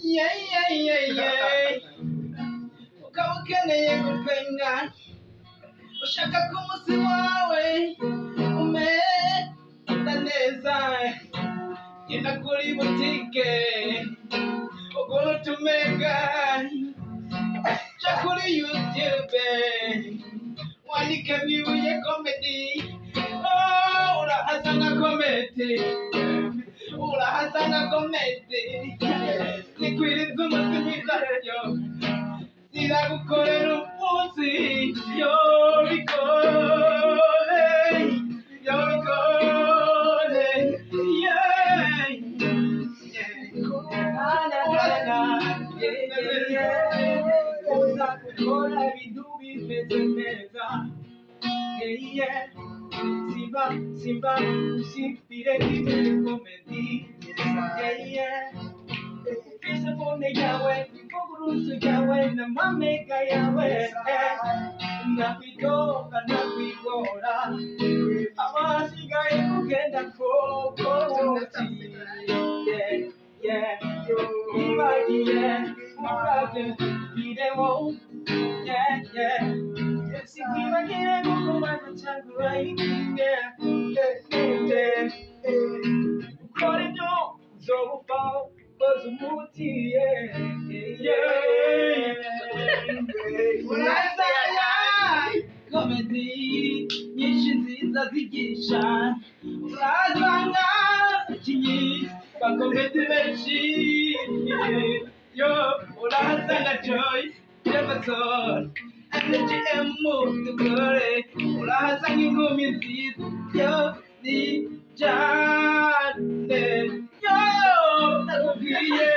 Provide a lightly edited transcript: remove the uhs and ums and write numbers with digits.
yeah, yeah, yeah, yeah. Ukaba ukeneye gupenya ushaka ko umunsi wawe umera neza genda kuri butike ugura utumega ja kuri YouTube wandike Mwibuye Comedy urahasanga komedi urahasanga komedi nikwiriza umutima yo ziragukorera umunsi yo bikore yeah, uzakora ibintu bimeze neza simba usipire ibintu komedi ufise phone yawe ivuguruzo yawe n'amamega yawe nakwitoka nakwigora abasigaye kugenda koko ibagiye murabye video sikwibagiye gukomana cyangwa ikinge ukora ibyo uzobupfa ukoze umuti urasanga komedi nyinshi nziza zigisha urasanga abakinnyi bakomedi benshi yo urahasanga Joy Jefferson NGM dukore urahasanga inkumi nziza yo ni cyane yo ndakubwiye